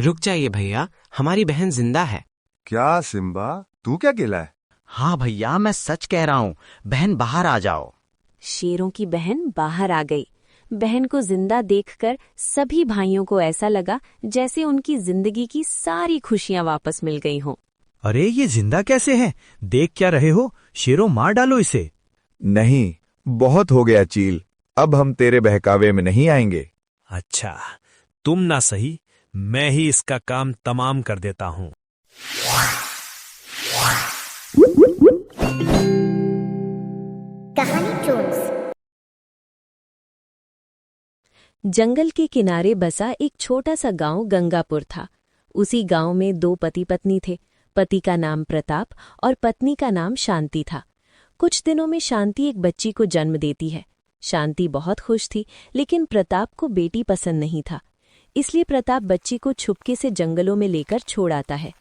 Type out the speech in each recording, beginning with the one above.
रुक जाइए भैया, हमारी बहन जिंदा है। क्या सिम्बा, तू क्या गिला है? हाँ भैया, मैं सच कह रहा हूँ। बहन बाहर आ जाओ। शेरों की बहन बाहर आ गई। बहन को जिंदा देखकर सभी भाइयों को ऐसा लगा जैसे उनकी जिंदगी की सारी खुशियां वापस मिल गई हों। अरे ये जिंदा कैसे है? देख क्या रहे हो? शेरों, मार डालो इसे। नहीं, बहुत हो गया चील, अब हम तेरे बहकावे में नहीं आएंगे। अच्छा, तुम ना सही, मैं ही इसका काम तमाम कर देता हूँ। कहानी जोन्स। जंगल के किनारे बसा एक छोटा सा गांव गंगापुर था। उसी गांव में दो पति पत्नी थे। पति का नाम प्रताप और पत्नी का नाम शांति था। कुछ दिनों में शांति एक बच्ची को जन्म देती है। शांति बहुत खुश थी, लेकिन प्रताप को बेटी पसंद नहीं था। इसलिए प्रताप बच्ची को छुपके से जंगलों में लेकर छोड़ आता है।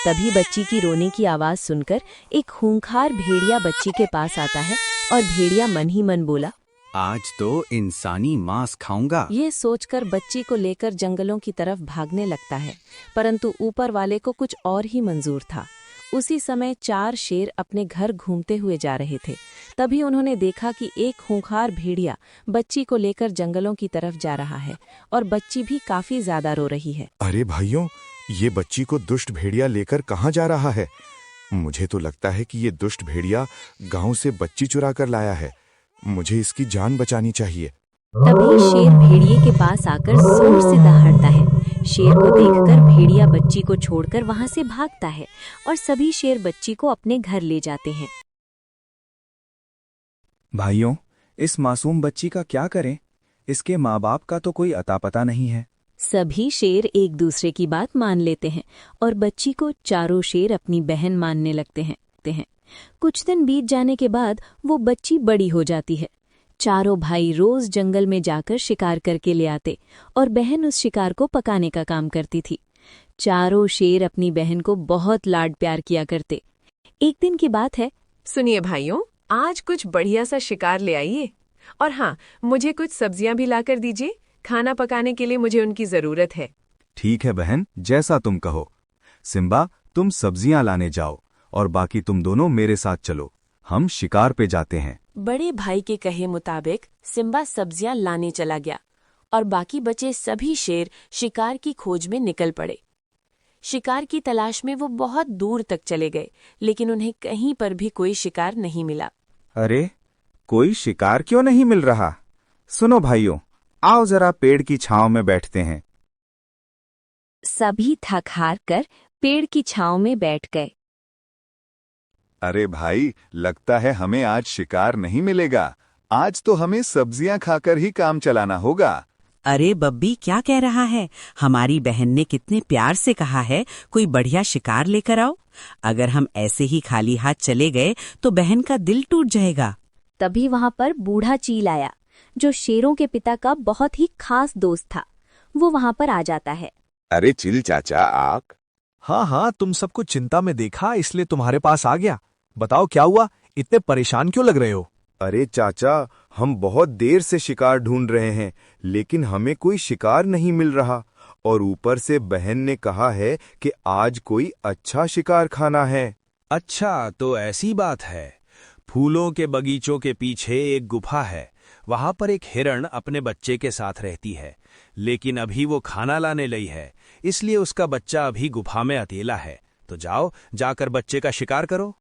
तभी बच्ची की रोने की आवाज सुनकर एक खूंखार भेड़िया बच्ची के पास आता है और भेड़िया मन ही मन बोला, आज तो इंसानी मांस खाऊंगा। ये सोचकर बच्ची को लेकर जंगलों की तरफ भागने लगता है, परंतु ऊपर वाले को कुछ और ही मंजूर था। उसी समय 4 शेर अपने घर घूमते हुए जा रहे थे। तभी उन्होंने देखा कि एक खूंखार भेड़िया बच्ची को लेकर जंगलों की तरफ जा रहा है और बच्ची भी काफी ज्यादा रो रही है। अरे भाइयों, ये बच्ची को दुष्ट भेड़िया लेकर कहाँ जा रहा है? मुझे तो लगता है कि ये दुष्ट भेड़िया गांव से बच्ची चुरा कर लाया है। मुझे इसकी जान बचानी चाहिए। तभी शेर भेड़िए के पास आकर जोर से दहाड़ता है। शेर को देखकर भेड़िया बच्ची को छोड़कर वहां से भागता है और सभी शेर बच्ची को अपने घर ले जाते हैं। भाइयों, इस मासूम बच्ची का क्या करें? इसके माँ बाप का तो कोई अता पता नहीं है। सभी शेर एक दूसरे की बात मान लेते हैं और बच्ची को चारों शेर अपनी बहन मानने लगते हैं। कुछ दिन बीत जाने के बाद वो बच्ची बड़ी हो जाती है। चारों भाई रोज जंगल में जाकर शिकार करके ले आते और बहन उस शिकार को पकाने का काम करती थी। चारों शेर अपनी बहन को बहुत लाड प्यार किया करते। एक दिन की बात है। सुनिए भाइयों, आज कुछ बढ़िया सा शिकार ले आइए, और हाँ, मुझे कुछ सब्जियां भी लाकर दीजिए। खाना पकाने के लिए मुझे उनकी जरूरत है। ठीक है बहन, जैसा तुम कहो। सिम्बा, तुम सब्जियां लाने जाओ और बाकी तुम दोनों मेरे साथ चलो। हम शिकार पे जाते हैं। बड़े भाई के कहे मुताबिक सिम्बा सब्जियां लाने चला गया और बाकी बचे सभी शेर शिकार की खोज में निकल पड़े। शिकार की तलाश में वो बहुत दूर तक चले गए, लेकिन उन्हें कहीं पर भी कोई शिकार नहीं मिला। अरे, कोई शिकार क्यों नहीं मिल रहा? सुनो भाइयों, आओ जरा पेड़ की छांव में बैठते हैं। सभी थक हार कर पेड़ की छांव में बैठ गए। अरे भाई, लगता है हमें आज शिकार नहीं मिलेगा। आज तो हमें सब्जियां खाकर ही काम चलाना होगा। अरे बब्बी, क्या कह रहा है? हमारी बहन ने कितने प्यार से कहा है कोई बढ़िया शिकार लेकर आओ। अगर हम ऐसे ही खाली हाथ चले गए तो बहन का दिल टूट जाएगा। तभी वहां पर बूढ़ा चील आया, जो शेरों के पिता का बहुत ही खास दोस्त था। वो वहां पर आ जाता है। अरे चिल चाचा, आप? हाँ, तुम सबको चिंता में देखा, इसलिए तुम्हारे पास आ गया। बताओ क्या हुआ? इतने परेशान क्यों लग रहे हो? अरे चाचा, हम बहुत देर से शिकार ढूंढ रहे हैं, लेकिन हमें कोई शिकार नहीं मिल रहा। और ऊपर से बहन ने कहा है कि आज कोई अच्छा शिकार खाना है। अच्छा, तो ऐसी बात है। फूलों के बगीचों के पीछे एक गुफा है। वहां पर एक हिरण अपने बच्चे के साथ रहती है, लेकिन अभी वो खाना लाने लई है, इसलिए उसका बच्चा अभी गुफा में अकेला है। तो जाओ, जाकर बच्चे का शिकार करो।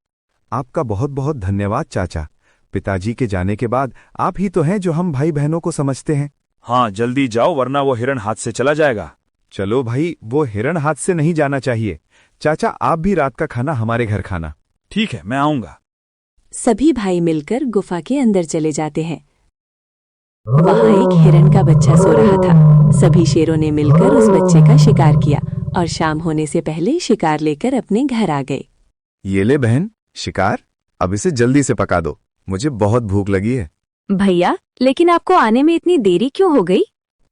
आपका बहुत बहुत धन्यवाद चाचा। पिताजी के जाने के बाद आप ही तो हैं जो हम भाई बहनों को समझते हैं। हाँ, जल्दी जाओ, वरना वो हिरण हाथ से चला जाएगा। चलो भाई, वो हिरण हाथ से नहीं जाना चाहिए। चाचा, आप भी रात का खाना हमारे घर खाना। ठीक है, मैं आऊंगा। सभी भाई मिलकर गुफा के अंदर चले जाते हैं। वहां एक हिरण का बच्चा सो रहा था। सभी शेरों ने मिलकर उस बच्चे का शिकार किया और शाम होने से पहले शिकार लेकर अपने घर आ गए। ये ले बहन, शिकार। अब इसे जल्दी से पका दो, मुझे बहुत भूख लगी है। भैया, लेकिन आपको आने में इतनी देरी क्यों हो गई?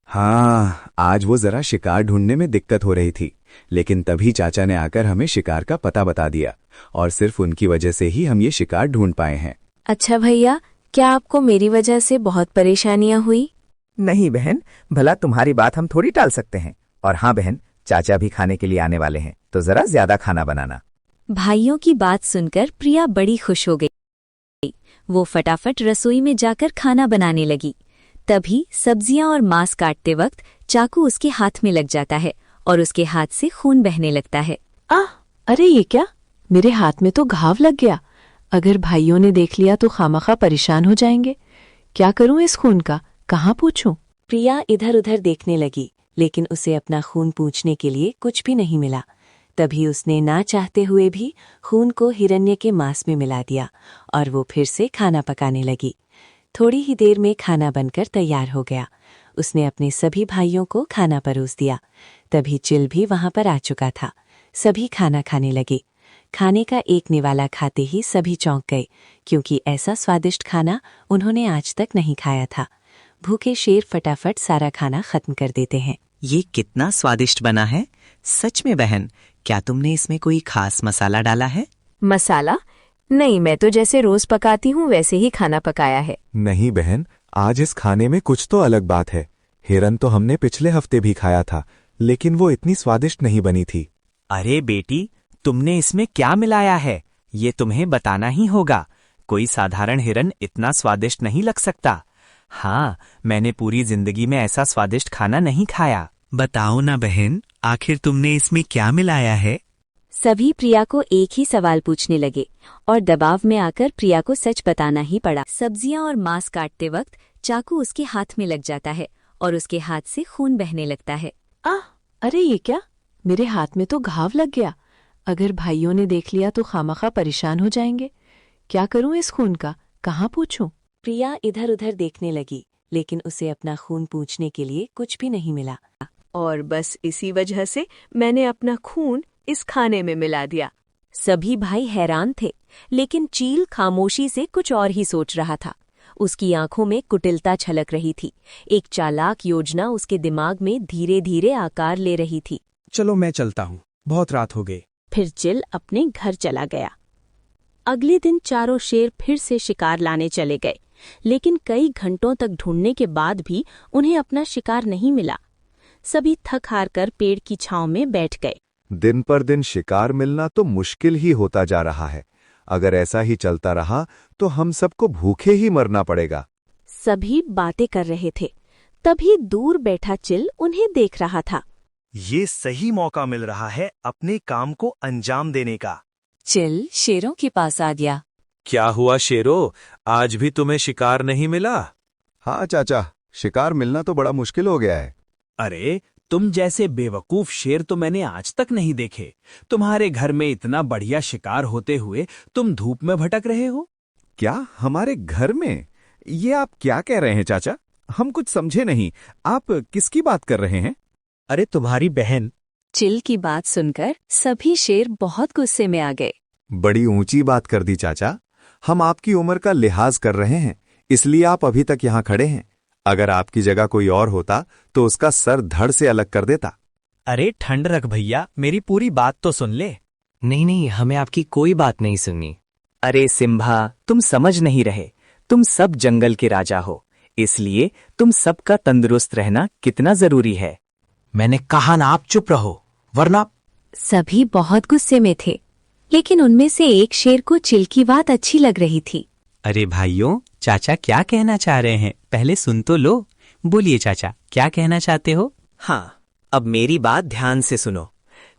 हाँ, आज वो जरा शिकार ढूंढने में दिक्कत हो रही थी, लेकिन तभी चाचा ने आकर हमें शिकार का पता बता दिया और सिर्फ उनकी वजह से ही हम ये शिकार ढूंढ पाए हैं। अच्छा भैया, क्या आपको मेरी वजह से बहुत परेशानियां हुई? नहीं बहन, भला तुम्हारी बात हम थोड़ी टाल सकते हैं। और हाँ बहन, चाचा भी खाने के लिए आने वाले हैं, तो जरा ज्यादा खाना बनाना। भाइयों की बात सुनकर प्रिया बड़ी खुश हो गई। वो फटाफट रसोई में जाकर खाना बनाने लगी। तभी सब्जियां और मांस काटते वक्त चाकू उसके हाथ में लग जाता है और उसके हाथ से खून बहने लगता है। अरे ये क्या, मेरे हाथ में तो घाव लग गया। अगर भाइयों ने देख लिया तो खामखा परेशान हो जाएंगे। क्या करूं इस खून का, कहाँ पूछूं? प्रिया इधर उधर देखने लगी, लेकिन उसे अपना खून पूछने के लिए कुछ भी नहीं मिला। तभी उसने ना चाहते हुए भी खून को हिरण्य के मांस में मिला दिया और वो फिर से खाना पकाने लगी। थोड़ी ही देर में खाना बनकर तैयार हो गया। उसने अपने सभी भाइयों को खाना परोस दिया। तभी चिल भी वहां पर आ चुका था। सभी खाना खाने लगे। खाने का एक निवाला खाते ही सभी चौंक गए, क्योंकि ऐसा स्वादिष्ट खाना उन्होंने आज तक नहीं खाया था। भूखे शेर फटाफट सारा खाना खत्म कर देते हैं। ये कितना स्वादिष्ट बना है। सच में बहन, क्या तुमने इसमें कोई खास मसाला डाला है? मसाला? नहीं, मैं तो जैसे रोज पकाती हूँ वैसे ही खाना पकाया है। नहीं बहन, आज इस खाने में कुछ तो अलग बात है। हिरन तो हमने पिछले हफ्ते भी खाया था, लेकिन वो इतनी स्वादिष्ट नहीं बनी थी। अरे बेटी, तुमने इसमें क्या मिलाया है, ये तुम्हें बताना ही होगा। कोई साधारण हिरन इतना स्वादिष्ट नहीं लग सकता। हाँ, मैंने पूरी जिंदगी में ऐसा स्वादिष्ट खाना नहीं खाया। बताओ ना बहन, आखिर तुमने इसमें क्या मिलाया है? सभी प्रिया को एक ही सवाल पूछने लगे और दबाव में आकर प्रिया को सच बताना ही पड़ा। सब्जियां और मांस काटते वक्त चाकू उसके हाथ में लग जाता है और उसके हाथ से खून बहने लगता है। अरे ये क्या, मेरे हाथ में तो घाव लग गया। अगर भाइयों ने देख लिया तो खामखा परेशान हो जाएंगे। क्या करूं इस खून का, कहाँ पूछूं? प्रिया इधर उधर देखने लगी, लेकिन उसे अपना खून पूछने के लिए कुछ भी नहीं मिला। और बस इसी वजह से मैंने अपना खून इस खाने में मिला दिया। सभी भाई हैरान थे, लेकिन चील खामोशी से कुछ और ही सोच रहा था। उसकी आंखों में कुटिलता छलक रही थी। एक चालाक योजना उसके दिमाग में धीरे धीरे आकार ले रही थी। चलो मैं चलता हूँ, बहुत रात हो गई। फिर चिल अपने घर चला गया। अगले दिन चारों शेर फिर से शिकार लाने चले गए, लेकिन कई घंटों तक ढूंढने के बाद भी उन्हें अपना शिकार नहीं मिला। सभी थक हार कर पेड़ की छांव में बैठ गए। दिन पर दिन शिकार मिलना तो मुश्किल ही होता जा रहा है। अगर ऐसा ही चलता रहा तो हम सबको भूखे ही मरना पड़ेगा। सभी बातें कर रहे थे, तभी दूर बैठा चिल उन्हें देख रहा था। ये सही मौका मिल रहा है अपने काम को अंजाम देने का। चिल शेरों के पास आ गया। क्या हुआ शेरो, आज भी तुम्हें शिकार नहीं मिला? हाँ चाचा, शिकार मिलना तो बड़ा मुश्किल हो गया है। अरे, तुम जैसे बेवकूफ शेर तो मैंने आज तक नहीं देखे। तुम्हारे घर में इतना बढ़िया शिकार होते हुए तुम धूप में भटक रहे हो। क्या हमारे घर में? ये आप क्या कह रहे हैं चाचा? हम कुछ समझे नहीं। आप किसकी बात कर रहे हैं? अरे तुम्हारी बहन। चिल की बात सुनकर सभी शेर बहुत गुस्से में आ गए। बड़ी ऊंची बात कर दी चाचा। हम आपकी उम्र का लिहाज कर रहे हैं, इसलिए आप अभी तक यहाँ खड़े हैं। अगर आपकी जगह कोई और होता तो उसका सर धड़ से अलग कर देता। अरे ठंड रख भैया, मेरी पूरी बात तो सुन ले। नहीं, हमें आपकी कोई बात नहीं सुननी। अरे सिम्भा, तुम समझ नहीं रहे। तुम सब जंगल के राजा हो, इसलिए तुम सबका तंदुरुस्त रहना कितना जरूरी है। मैंने कहा ना, आप चुप रहो, वरना। सभी बहुत गुस्से में थे, लेकिन उनमें से एक शेर को चिल की बात अच्छी लग रही थी। अरे भाइयों, चाचा क्या कहना चाह रहे हैं, पहले सुन तो लो। बोलिए चाचा, क्या कहना चाहते हो? हाँ, अब मेरी बात ध्यान से सुनो।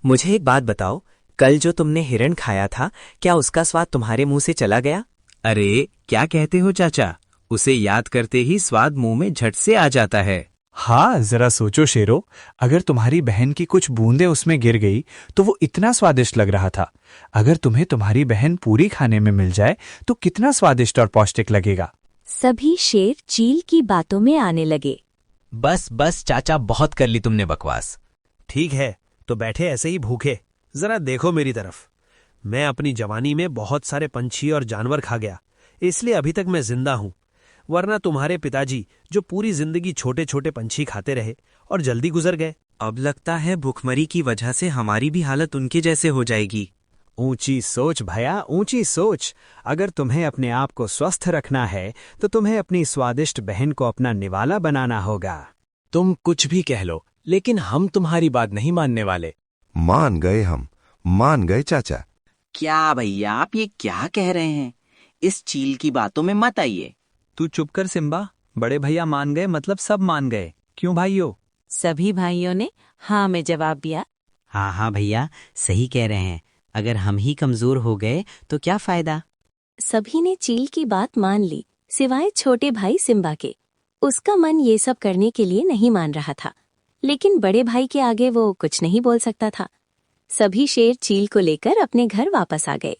मुझे एक बात बताओ, कल जो तुमने हिरण खाया था, क्या उसका स्वाद तुम्हारे मुंह से चला गया? अरे क्या कहते हो चाचा, उसे याद करते ही स्वाद मुंह में झट से आ जाता है। हाँ, जरा सोचो शेरो, अगर तुम्हारी बहन की कुछ बूंदें उसमें गिर गई तो वो इतना स्वादिष्ट लग रहा था। अगर तुम्हें तुम्हारी बहन पूरी खाने में मिल जाए तो कितना स्वादिष्ट और पौष्टिक लगेगा। सभी शेर चील की बातों में आने लगे। बस चाचा, बहुत कर ली तुमने बकवास। ठीक है, तो बैठे ऐसे ही भूखे, जरा देखो मेरी तरफ। मैं अपनी जवानी में बहुत सारे पंछी और जानवर खा गया, इसलिए अभी तक मैं जिंदा हूं। वरना तुम्हारे पिताजी जो पूरी जिंदगी छोटे छोटे पंछी खाते रहे और जल्दी गुजर गए। अब लगता है भूखमरी की वजह से हमारी भी हालत उनके जैसे हो जाएगी। ऊंची सोच भैया, ऊंची सोच। अगर तुम्हें अपने आप को स्वस्थ रखना है तो तुम्हें अपनी स्वादिष्ट बहन को अपना निवाला बनाना होगा। तुम कुछ भी कह लो, लेकिन हम तुम्हारी बात नहीं मानने वाले। मान गए, हम मान गए चाचा। क्या भैया, आप ये क्या कह रहे हैं? इस चील की बातों में मत आइए। तू चुप कर सिम्बा। बड़े भैया मान गए मतलब सब मान गए। क्यों भाइयों? सभी भाइयों ने हाँ में जवाब दिया। हाँ हाँ भैया, सही कह रहे हैं। अगर हम ही कमजोर हो गए तो क्या फायदा। सभी ने चील की बात मान ली, सिवाय छोटे भाई सिम्बा के। उसका मन ये सब करने के लिए नहीं मान रहा था, लेकिन बड़े भाई के आगे वो कुछ नहीं बोल सकता था। सभी शेर चील को लेकर अपने घर वापस आ गए।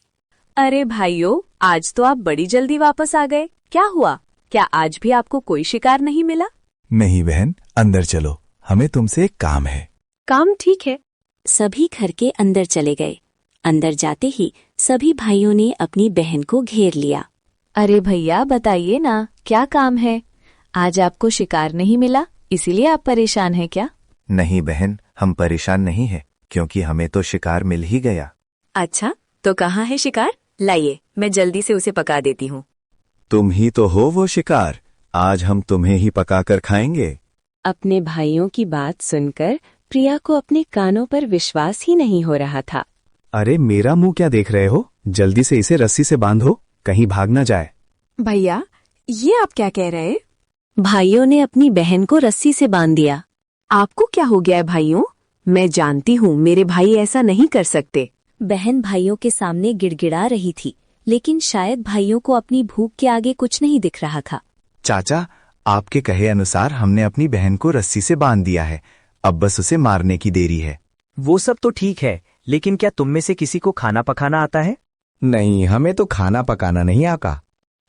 अरे भाइयों, आज तो आप बड़ी जल्दी वापस आ गए। क्या हुआ? क्या आज भी आपको कोई शिकार नहीं मिला? नहीं बहन, अंदर चलो, हमें तुमसे एक काम है। काम ठीक है। सभी घर के अंदर चले गए। अंदर जाते ही सभी भाइयों ने अपनी बहन को घेर लिया। अरे भैया बताइए ना, क्या काम है? आज आपको शिकार नहीं मिला, इसीलिए आप परेशान हैं क्या? नहीं बहन, हम परेशान नहीं है, क्योंकि हमें तो शिकार मिल ही गया। अच्छा, तो कहाँ है शिकार? लाइए, मैं जल्दी से उसे पका देती हूँ। तुम ही तो हो वो शिकार, आज हम तुम्हें ही पकाकर खाएंगे। अपने भाइयों की बात सुनकर प्रिया को अपने कानों पर विश्वास ही नहीं हो रहा था। अरे मेरा मुंह क्या देख रहे हो? जल्दी से इसे रस्सी से बांधो, कहीं भाग न जाए। भैया, ये आप क्या कह रहे हैं? भाइयों ने अपनी बहन को रस्सी से बांध दिया। आपको क्या हो गया है भाइयों? मैं जानती हूँ मेरे भाई ऐसा नहीं कर सकते। बहन भाइयों के सामने गिड़गिड़ा रही थी, लेकिन शायद भाइयों को अपनी भूख के आगे कुछ नहीं दिख रहा था। चाचा, आपके कहे अनुसार हमने अपनी बहन को रस्सी से बांध दिया है, अब बस उसे मारने की देरी है। वो सब तो ठीक है, लेकिन क्या तुम में से किसी को खाना पकाना आता है? नहीं, हमें तो खाना पकाना नहीं आता।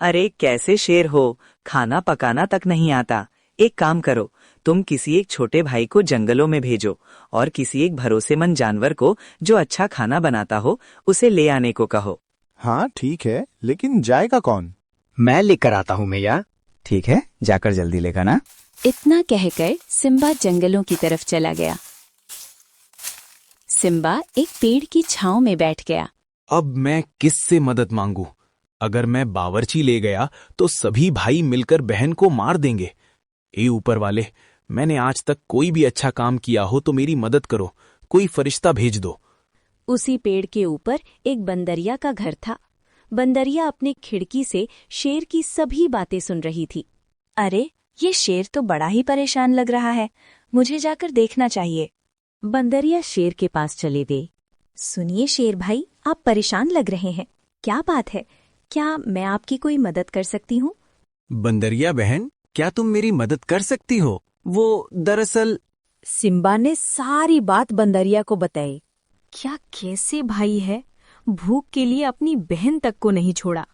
अरे कैसे शेर हो, खाना पकाना तक नहीं आता। एक काम करो, तुम किसी एक छोटे भाई को जंगलों में भेजो और किसी एक भरोसेमंद जानवर को जो अच्छा खाना बनाता हो उसे ले आने को कहो। हाँ ठीक है, लेकिन जाएगा कौन? मैं लेकर आता हूँ मैया। ठीक है, जाकर जल्दी लेकर ना। इतना कहकर सिम्बा जंगलों की तरफ चला गया। सिम्बा एक पेड़ की छांव में बैठ गया। अब मैं किससे मदद मांगू? अगर मैं बावर्ची ले गया तो सभी भाई मिलकर बहन को मार देंगे। ए ऊपर वाले, मैंने आज तक कोई भी अच्छा काम किया हो तो मेरी मदद करो, कोई फरिश्ता भेज दो। उसी पेड़ के ऊपर एक बंदरिया का घर था। बंदरिया अपनी खिड़की से शेर की सभी बातें सुन रही थी। अरे, ये शेर तो बड़ा ही परेशान लग रहा है, मुझे जाकर देखना चाहिए। बंदरिया शेर के पास चले गई। सुनिए शेर भाई, आप परेशान लग रहे हैं, क्या बात है? क्या मैं आपकी कोई मदद कर सकती हूँ? बंदरिया बहन, क्या तुम मेरी मदद कर सकती हो? वो दरअसल। सिम्बा ने सारी बात बंदरिया को बताई। क्या कैसे भाई है, भूख के लिए अपनी बहन तक को नहीं छोड़ा।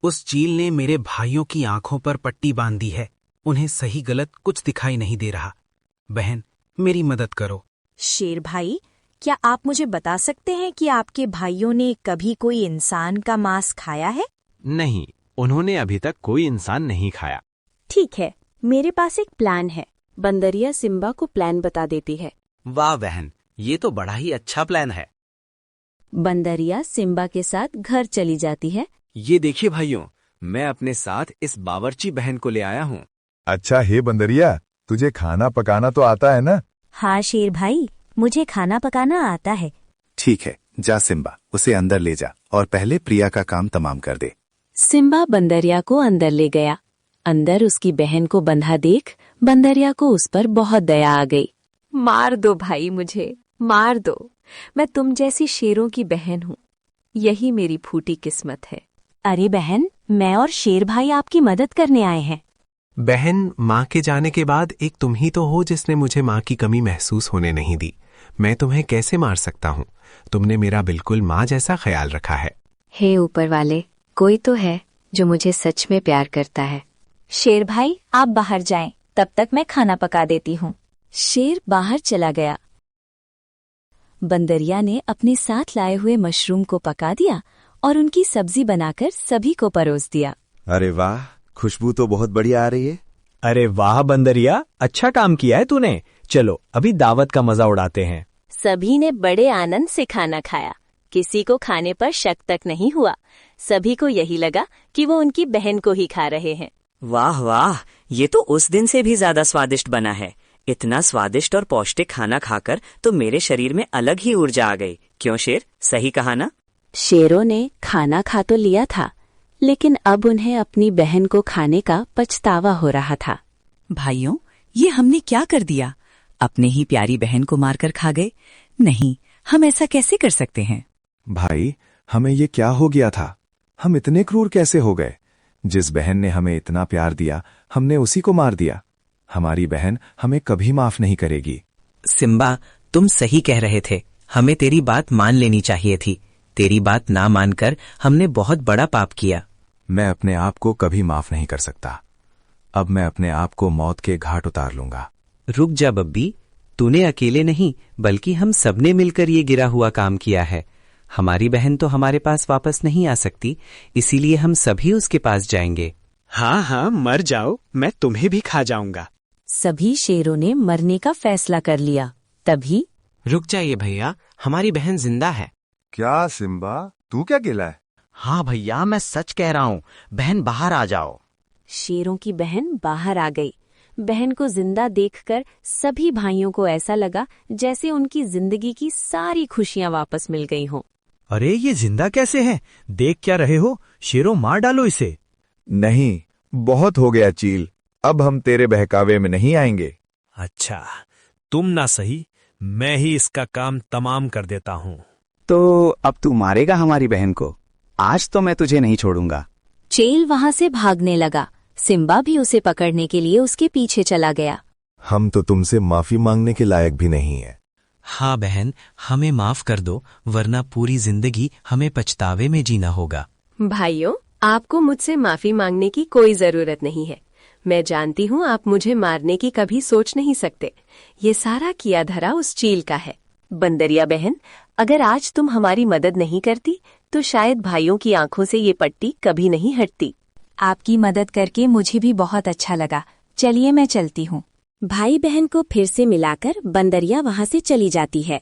उस चील ने मेरे भाइयों की आंखों पर पट्टी बांध दी है, उन्हें सही गलत कुछ दिखाई नहीं दे रहा। बहन, मेरी मदद करो। शेर भाई, क्या आप मुझे बता सकते हैं कि आपके भाइयों ने कभी कोई इंसान का मांस खाया है? नहीं, उन्होंने अभी तक कोई इंसान नहीं खाया। ठीक है, मेरे पास एक प्लान है। बंदरिया सिम्बा को प्लान बता देती है। वाह बहन, ये तो बड़ा ही अच्छा प्लान है। बंदरिया सिम्बा के साथ घर चली जाती है। ये देखिए भाइयों, मैं अपने साथ इस बावर्ची बहन को ले आया हूँ। अच्छा हे बंदरिया, तुझे खाना पकाना तो आता है ना? हाँ शेर भाई, मुझे खाना पकाना आता है। ठीक है, जा सिम्बा, उसे अंदर ले जा और पहले प्रिया का काम तमाम कर दे। सिम्बा बंदरिया को अंदर ले गया। अंदर उसकी बहन को बंधा देख बंदरिया को उस पर बहुत दया आ गई। मार दो भाई, मुझे मार दो, मैं तुम जैसी शेरों की बहन हूँ, यही मेरी फूटी किस्मत है। अरे बहन, मैं और शेर भाई आपकी मदद करने आए हैं। बहन, माँ के जाने के बाद एक तुम ही तो हो जिसने मुझे माँ की कमी महसूस होने नहीं दी। मैं तुम्हें कैसे मार सकता हूँ? तुमने मेरा बिल्कुल माँ जैसा ख्याल रखा है। हे ऊपर वाले, कोई तो है जो मुझे सच में प्यार करता है। शेर भाई, आप बाहर जाएं, तब तक मैं खाना पका देती हूँ। शेर बाहर चला गया। बंदरिया ने अपने साथ लाए हुए मशरूम को पका दिया और उनकी सब्जी बनाकर सभी को परोस दिया। अरे वाह, खुशबू तो बहुत बढ़िया आ रही है। अरे वाह बंदरिया, अच्छा काम किया है तूने। चलो अभी दावत का मजा उड़ाते हैं। सभी ने बड़े आनंद से खाना खाया। किसी को खाने पर शक तक नहीं हुआ। सभी को यही लगा कि वो उनकी बहन को ही खा रहे हैं। वाह वाह, ये तो उस दिन से भी ज्यादा स्वादिष्ट बना है। इतना स्वादिष्ट और पौष्टिक खाना खाकर तो मेरे शरीर में अलग ही ऊर्जा आ गई। क्यों शेर, सही कहा ना? शेरों ने खाना खा तो लिया था, लेकिन अब उन्हें अपनी बहन को खाने का पछतावा हो रहा था। भाइयों, ये हमने क्या कर दिया? अपने ही प्यारी बहन को मारकर खा गए। नहीं, हम ऐसा कैसे कर सकते हैं? भाई, हमें ये क्या हो गया था? हम इतने क्रूर कैसे हो गए? जिस बहन ने हमें इतना प्यार दिया, हमने उसी को मार दिया। हमारी बहन हमें कभी माफ नहीं करेगी। सिम्बा, तुम सही कह रहे थे। हमें तेरी बात मान लेनी चाहिए थी। तेरी बात ना मानकर हमने बहुत बड़ा पाप किया। मैं अपने आप को कभी माफ नहीं कर सकता। अब मैं अपने आप को मौत के घाट उतार लूंगा। रुक जा बब्बी, तूने अकेले नहीं बल्कि हम सबने मिलकर ये गिरा हुआ काम किया है। हमारी बहन तो हमारे पास वापस नहीं आ सकती, इसीलिए हम सभी उसके पास जाएंगे। हाँ हाँ, मर जाओ, मैं तुम्हें भी खा जाऊंगा। सभी शेरों ने मरने का फैसला कर लिया। तभी रुक जाइए भैया, हमारी बहन जिंदा है। क्या सिम्बा, तू क्या गिला है? हाँ भैया, मैं सच कह रहा हूँ। बहन बाहर आ जाओ। शेरों की बहन बाहर आ गई। बहन को जिंदा देखकर सभी भाइयों को ऐसा लगा जैसे उनकी जिंदगी की सारी खुशियां वापस मिल गई हों। अरे ये जिंदा कैसे है? देख क्या रहे हो? शेरों, मार डालो इसे। नहीं, बहुत हो गया चील। अब हम तेरे बहकावे में नहीं आएंगे। अच्छा, तुम ना सही, मैं ही इसका काम तमाम कर देता हूँ। तो अब तू मारेगा हमारी बहन को? आज तो मैं तुझे नहीं छोड़ूंगा। चेल वहां से भागने लगा। सिम्बा भी उसे पकड़ने के लिए उसके पीछे चला गया। हम तो तुमसे माफी मांगने के लायक भी नहीं है। हाँ बहन, हमें माफ कर दो, वरना पूरी जिंदगी हमें पछतावे में जीना होगा। भाइयों, आपको मुझसे माफी मांगने की कोई जरूरत नहीं है। मैं जानती हूँ आप मुझे मारने की कभी सोच नहीं सकते। ये सारा किया धरा उस चील का है। बंदरिया बहन, अगर आज तुम हमारी मदद नहीं करती तो शायद भाइयों की आंखों से ये पट्टी कभी नहीं हटती। आपकी मदद करके मुझे भी बहुत अच्छा लगा। चलिए मैं चलती हूँ। भाई बहन को फिर से मिलाकर बंदरिया वहां से चली जाती है।